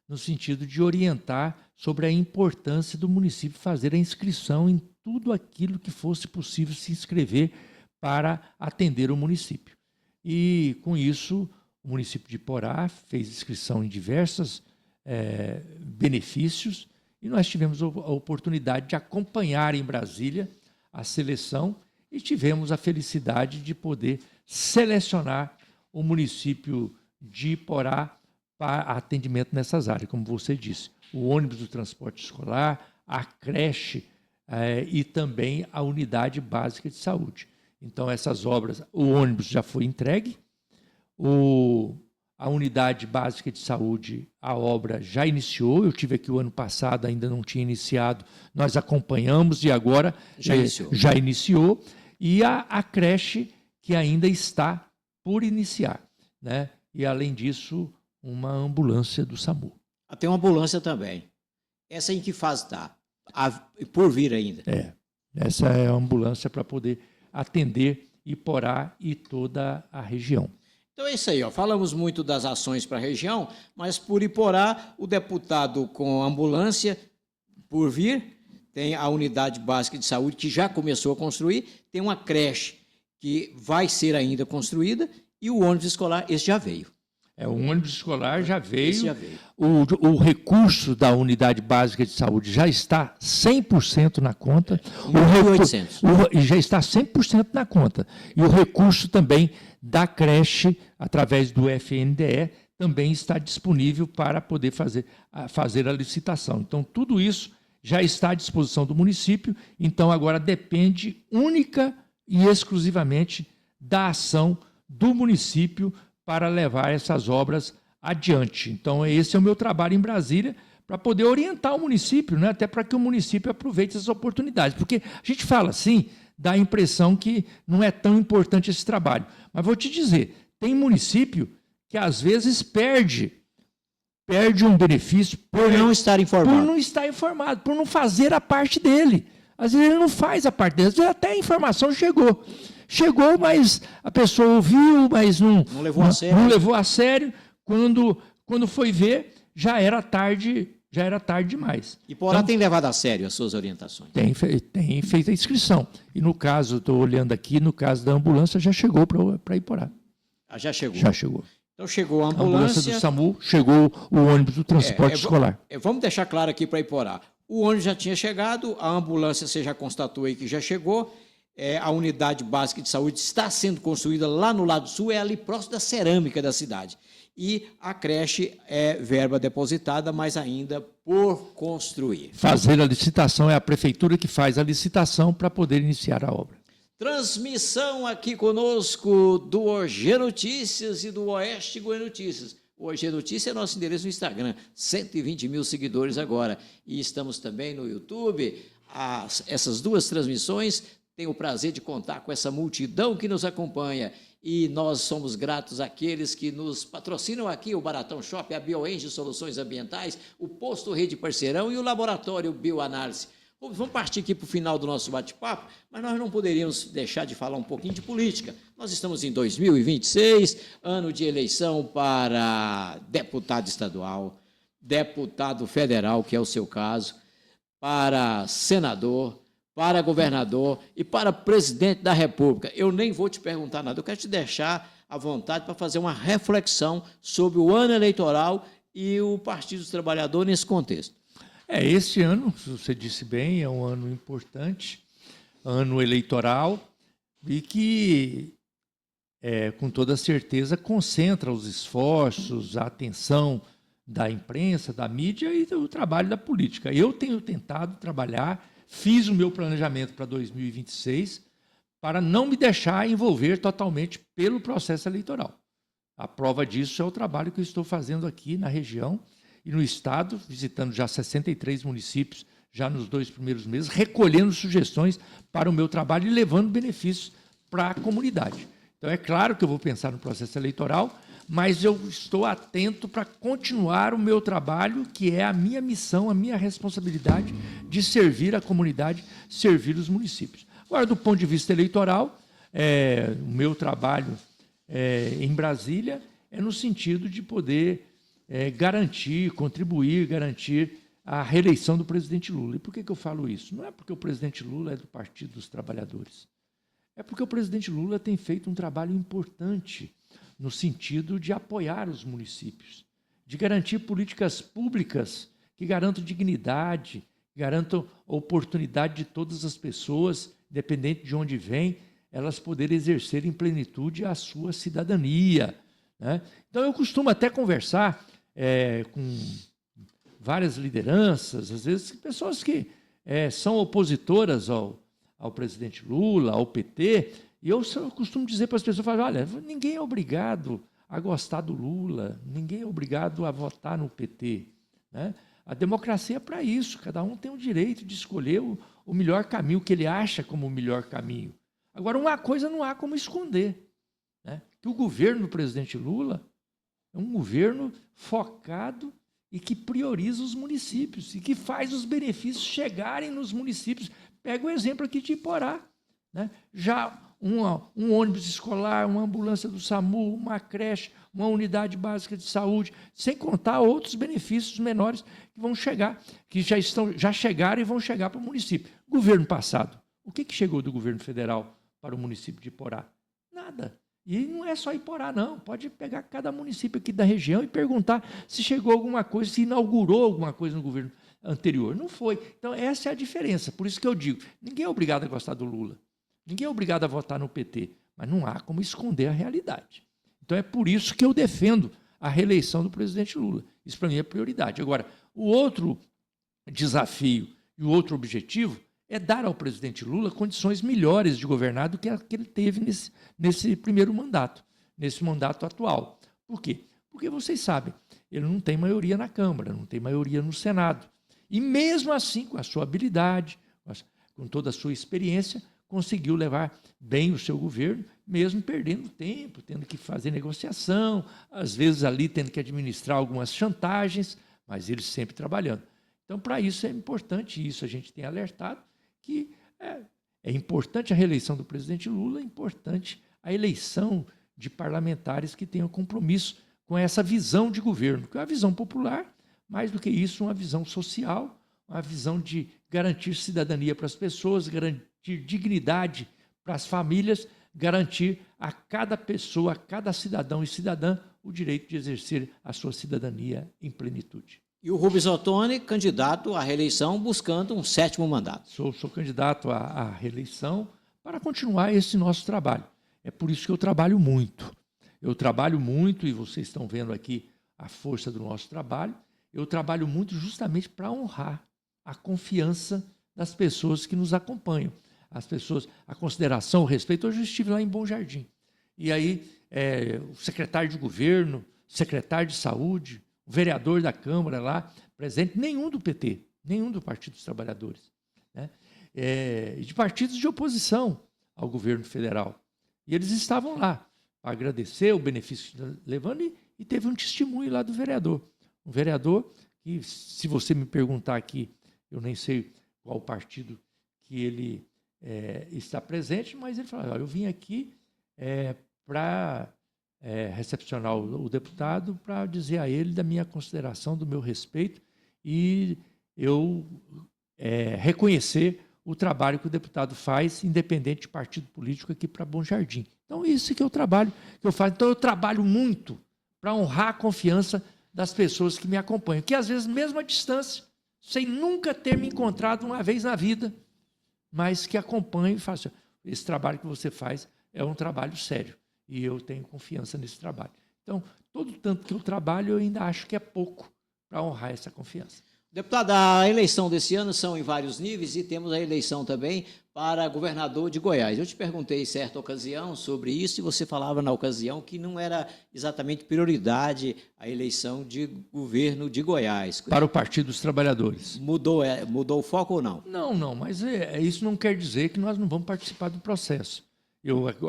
no sentido de orientar sobre a importância do município fazer a inscrição em tudo aquilo que fosse possível se inscrever para atender o município. E, com isso, o município de Iporá fez inscrição em diversos benefícios e nós tivemos a oportunidade de acompanhar em Brasília a seleção e tivemos a felicidade de poder selecionar o município de Iporá para atendimento nessas áreas, como você disse, o ônibus do transporte escolar, a creche e também a unidade básica de saúde. Então, essas obras, o ônibus já foi entregue, a unidade básica de saúde, a obra já iniciou, eu tive aqui o ano passado, ainda não tinha iniciado, nós acompanhamos e agora já iniciou, e a creche que ainda está por iniciar, né? E, além disso, uma ambulância do SAMU. Tem uma ambulância também. Essa em que fase está? Por vir ainda. Essa é a ambulância para poder atender Iporá e toda a região. Então é isso aí, ó. Falamos muito das ações para a região, mas por Iporá, o deputado com ambulância por vir, tem a unidade básica de saúde que já começou a construir, tem uma creche que vai ser ainda construída, e o ônibus escolar, esse já veio. O ônibus escolar já veio. Esse já veio. O recurso da unidade básica de saúde já está 100% na conta. 1.800. E já está 100% na conta. E o recurso também da creche, através do FNDE, também está disponível para poder fazer a licitação. Então, tudo isso já está à disposição do município. Então, agora depende única e exclusivamente da ação do município para levar essas obras adiante. Então, esse é o meu trabalho em Brasília, para poder orientar o município, né? Até para que o município aproveite essas oportunidades. Porque a gente fala assim, dá a impressão que não é tão importante esse trabalho. Mas vou te dizer, tem município que às vezes perde um benefício por não estar informado. Por não estar informado, por não fazer a parte dele. Às vezes ele não faz a parte dele, às vezes até a informação chegou. Chegou, mas a pessoa ouviu, mas não levou a sério. Não levou a sério. Quando foi ver, já era tarde demais. E Iporá tem levado a sério as suas orientações? Tem feito a inscrição. E no caso, estou olhando aqui, no caso da ambulância, já chegou para Iporá. Já chegou? Já chegou. Então chegou a A ambulância ambulância. do SAMU, chegou o ônibus do transporte escolar. Vamos deixar claro aqui para Iporá. O ônibus já tinha chegado, a ambulância você já constatou aí que já chegou, a unidade básica de saúde está sendo construída lá no lado sul, é ali próximo da cerâmica da cidade. E a creche é verba depositada, mas ainda por construir. Fazer a licitação, é a prefeitura que faz a licitação para poder iniciar a obra. Transmissão aqui conosco do OG Notícias e do Oeste Goiânia Notícias. O OG Notícias é nosso endereço no Instagram, 120 mil seguidores agora. E estamos também no YouTube. Essas duas transmissões, tenho o prazer de contar com essa multidão que nos acompanha. E nós somos gratos àqueles que nos patrocinam aqui, o Baratão Shopping, a Bioenge Soluções Ambientais, o Posto Rede Parceirão e o Laboratório Bioanálise. Vamos partir aqui para o final do nosso bate-papo, mas nós não poderíamos deixar de falar um pouquinho de política. Nós estamos em 2026, ano de eleição para deputado estadual, deputado federal, que é o seu caso, para senador, para governador e para presidente da República. Eu nem vou te perguntar nada, eu quero te deixar à vontade para fazer uma reflexão sobre o ano eleitoral e o Partido dos Trabalhadores nesse contexto. Este ano, você disse bem, é um ano importante, ano eleitoral, e que, com toda certeza, concentra os esforços, a atenção da imprensa, da mídia e do trabalho da política. Eu tenho tentado trabalhar, fiz o meu planejamento para 2026, para não me deixar envolver totalmente pelo processo eleitoral. A prova disso é o trabalho que eu estou fazendo aqui na região, e no estado, visitando já 63 municípios, já nos 2 primeiros meses, recolhendo sugestões para o meu trabalho e levando benefícios para a comunidade. Então, é claro que eu vou pensar no processo eleitoral, mas eu estou atento para continuar o meu trabalho, que é a minha missão, a minha responsabilidade de servir a comunidade, servir os municípios. Agora, do ponto de vista eleitoral, o meu trabalho em Brasília é no sentido de poder garantir, contribuir, garantir a reeleição do presidente Lula. E por que eu falo isso? Não é porque o presidente Lula é do Partido dos Trabalhadores. É porque o presidente Lula tem feito um trabalho importante no sentido de apoiar os municípios, de garantir políticas públicas que garantam dignidade, que garantam a oportunidade de todas as pessoas, independente de onde vêm, elas poderem exercer em plenitude a sua cidadania, né? Então, eu costumo até conversar com várias lideranças, às vezes pessoas que são opositoras ao presidente Lula, ao PT, e eu costumo dizer para as pessoas, olha, ninguém é obrigado a gostar do Lula, ninguém é obrigado a votar no PT, né? A democracia é para isso, cada um tem o direito de escolher o melhor caminho, que ele acha como o melhor caminho. Agora, uma coisa não há como esconder, né? Que o governo do presidente Lula é um governo focado e que prioriza os municípios e que faz os benefícios chegarem nos municípios. Pega o exemplo aqui de Iporá, né? Já um ônibus escolar, uma ambulância do SAMU, uma creche, uma unidade básica de saúde, sem contar outros benefícios menores que vão chegar, que já chegaram e vão chegar para o município. Governo passado, o que chegou do governo federal para o município de Iporá? Nada. E não é só Iporá, não. Pode pegar cada município aqui da região e perguntar se chegou alguma coisa, se inaugurou alguma coisa no governo anterior. Não foi. Então, essa é a diferença. Por isso que eu digo, ninguém é obrigado a gostar do Lula. Ninguém é obrigado a votar no PT. Mas não há como esconder a realidade. Então, é por isso que eu defendo a reeleição do presidente Lula. Isso, para mim, é prioridade. Agora, o outro desafio e o outro objetivo é dar ao presidente Lula condições melhores de governar do que a que ele teve nesse primeiro mandato, nesse mandato atual. Por quê? Porque vocês sabem, ele não tem maioria na Câmara, não tem maioria no Senado. E mesmo assim, com a sua habilidade, com toda a sua experiência, conseguiu levar bem o seu governo, mesmo perdendo tempo, tendo que fazer negociação, às vezes ali tendo que administrar algumas chantagens, mas ele sempre trabalhando. Então, para isso é importante, isso a gente tem alertado, que é importante a reeleição do presidente Lula, é importante a eleição de parlamentares que tenham compromisso com essa visão de governo, que é uma visão popular, mais do que isso, uma visão social, uma visão de garantir cidadania para as pessoas, garantir dignidade para as famílias, garantir a cada pessoa, a cada cidadão e cidadã, o direito de exercer a sua cidadania em plenitude. E o Rubens Ottoni, candidato à reeleição, buscando um 7º mandato. Sou candidato à reeleição para continuar esse nosso trabalho. É por isso que eu trabalho muito. Eu trabalho muito, e vocês estão vendo aqui a força do nosso trabalho, eu trabalho muito justamente para honrar a confiança das pessoas que nos acompanham. As pessoas, a consideração, o respeito. Hoje eu estive lá em Bom Jardim. E aí, o secretário de governo, secretário de saúde, o vereador da Câmara lá, presente, nenhum do PT, nenhum do Partido dos Trabalhadores, né? De partidos de oposição ao governo federal. E eles estavam lá para agradecer o benefício que está levando e teve um testemunho lá do vereador. Um vereador que, se você me perguntar aqui, eu nem sei qual partido que ele está presente, mas ele falou, eu vim aqui para recepcionar o deputado, para dizer a ele da minha consideração, do meu respeito, e eu reconhecer o trabalho que o deputado faz, independente de partido político, aqui para Bom Jardim. Então, isso que é o trabalho que eu faço. Então, eu trabalho muito para honrar a confiança das pessoas que me acompanham, que às vezes, mesmo à distância, sem nunca ter me encontrado uma vez na vida, mas que acompanham e falam assim, esse trabalho que você faz é um trabalho sério, e eu tenho confiança nesse trabalho. Então, todo tanto que eu trabalho, eu ainda acho que é pouco para honrar essa confiança. Deputado, a eleição desse ano são em vários níveis e temos a eleição também para governador de Goiás. Eu te perguntei em certa ocasião sobre isso e você falava na ocasião que não era exatamente prioridade a eleição de governo de Goiás. Para o Partido dos Trabalhadores. Mudou o foco ou não? Não, mas isso não quer dizer que nós não vamos participar do processo.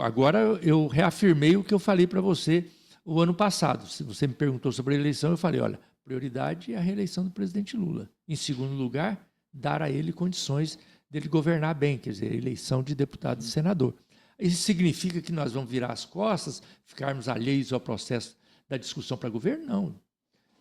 Agora eu reafirmei o que eu falei para você o ano passado. Se você me perguntou sobre a eleição, eu falei, olha, prioridade é a reeleição do presidente Lula. Em segundo lugar, dar a ele condições dele governar bem, quer dizer, a eleição de deputado e senador. Isso significa que nós vamos virar as costas, ficarmos alheios ao processo da discussão para governo? Não,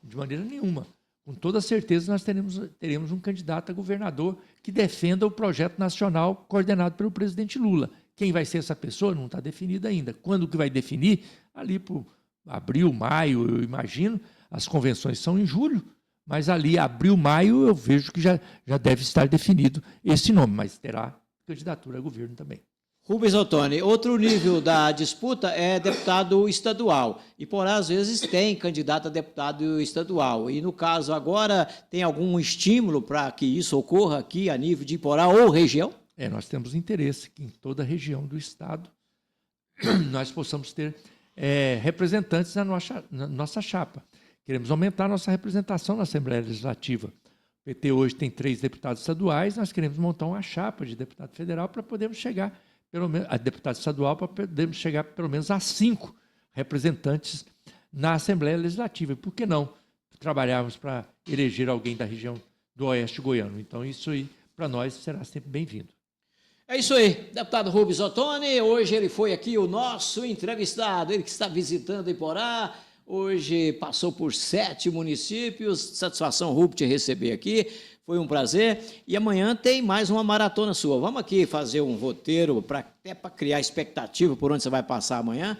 de maneira nenhuma. Com toda certeza nós teremos um candidato a governador que defenda o projeto nacional coordenado pelo presidente Lula. Quem vai ser essa pessoa não está definido ainda. Quando que vai definir? Ali por abril, maio, eu imagino. As convenções são em julho, mas ali, abril, maio, eu vejo que já deve estar definido esse nome, mas terá candidatura a governo também. Rubens Ottoni, outro nível da disputa é deputado estadual. Iporá, às vezes, tem candidato a deputado estadual. E, no caso, agora, tem algum estímulo para que isso ocorra aqui a nível de Iporá ou região? Nós temos interesse que em toda a região do estado nós possamos ter representantes na nossa chapa. Queremos aumentar nossa representação na Assembleia Legislativa. O PT hoje tem 3 deputados estaduais, nós queremos montar uma chapa de deputado federal para podermos chegar, pelo menos, a deputado estadual, para podermos chegar pelo menos a 5 representantes na Assembleia Legislativa. E por que não trabalharmos para eleger alguém da região do Oeste Goiano? Então, isso aí, para nós, será sempre bem-vindo. É isso aí, deputado Rubens Ottoni. Hoje ele foi aqui o nosso entrevistado, ele que está visitando Iporá. Hoje passou por 7 municípios. Satisfação, Rubens, te receber aqui. Foi um prazer. E amanhã tem mais uma maratona sua. Vamos aqui fazer um roteiro até para criar expectativa por onde você vai passar amanhã.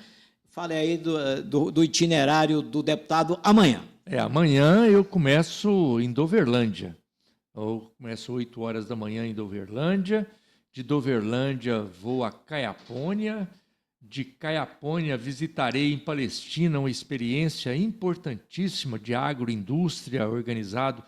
Fale aí do itinerário do deputado amanhã. Amanhã eu começo em Doverlândia. Eu começo 8 horas da manhã em Doverlândia. De Doverlândia vou a Caiapônia. De Caiapônia visitarei em Palestina uma experiência importantíssima de agroindústria organizado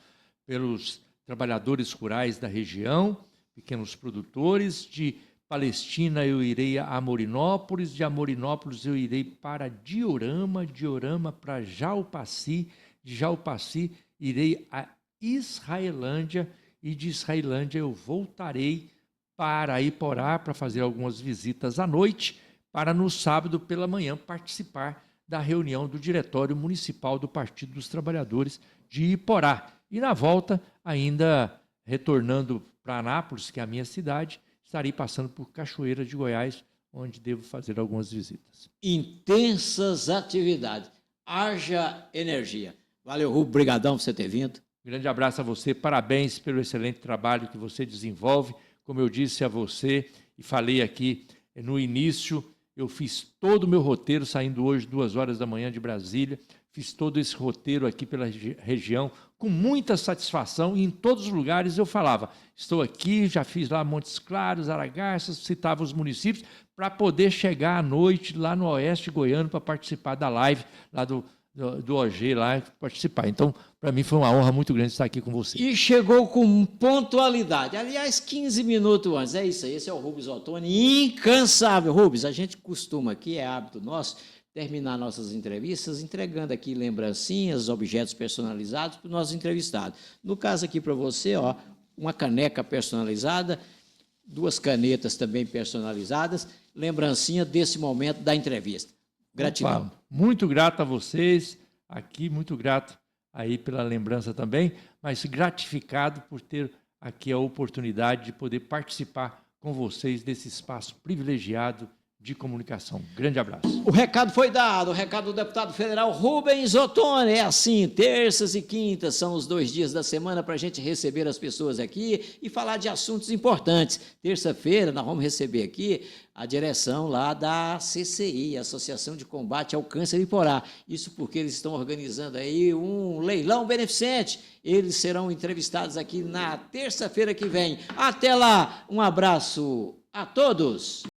pelos trabalhadores rurais da região, pequenos produtores. De Palestina eu irei a Amorinópolis, de Amorinópolis eu irei para Diorama, Diorama para Jalpaci, de Jalpaci irei a Israelândia e de Israelândia eu voltarei para Iporá para fazer algumas visitas à noite, para no sábado pela manhã participar da reunião do Diretório Municipal do Partido dos Trabalhadores de Iporá. E na volta, ainda retornando para Anápolis, que é a minha cidade, estarei passando por Cachoeira de Goiás, onde devo fazer algumas visitas. Intensas atividades. Haja energia. Valeu, Rubens. Obrigadão por você ter vindo. Grande abraço a você. Parabéns pelo excelente trabalho que você desenvolve. Como eu disse a você e falei aqui no início, Eu fiz todo o meu roteiro, saindo hoje 2 horas da manhã de Brasília, fiz todo esse roteiro aqui pela região, com muita satisfação, e em todos os lugares eu falava, estou aqui, já fiz lá Montes Claros, Aragarças, citava os municípios, para poder chegar à noite lá no Oeste Goiano para participar da live lá do OG, lá, participar. Então, para mim foi uma honra muito grande estar aqui com você. E chegou com pontualidade. Aliás, 15 minutos antes. É isso aí, esse é o Rubens Ottoni, incansável. Rubens, a gente costuma aqui, é hábito nosso, terminar nossas entrevistas entregando aqui lembrancinhas, objetos personalizados para os nossos entrevistados. No caso aqui para você, ó, uma caneca personalizada, 2 canetas também personalizadas, lembrancinha desse momento da entrevista. Gratidão. Opa, muito grato a vocês, aqui, muito grato aí pela lembrança também, mas gratificado por ter aqui a oportunidade de poder participar com vocês desse espaço privilegiado de comunicação. Grande abraço. O recado foi dado, o recado do deputado federal Rubens Ottoni. É assim, terças e quintas são os 2 dias da semana para a gente receber as pessoas aqui e falar de assuntos importantes. Terça-feira nós vamos receber aqui a direção lá da CCI, Associação de Combate ao Câncer em Porá. Isso porque eles estão organizando aí um leilão beneficente. Eles serão entrevistados aqui na terça-feira que vem. Até lá, um abraço a todos.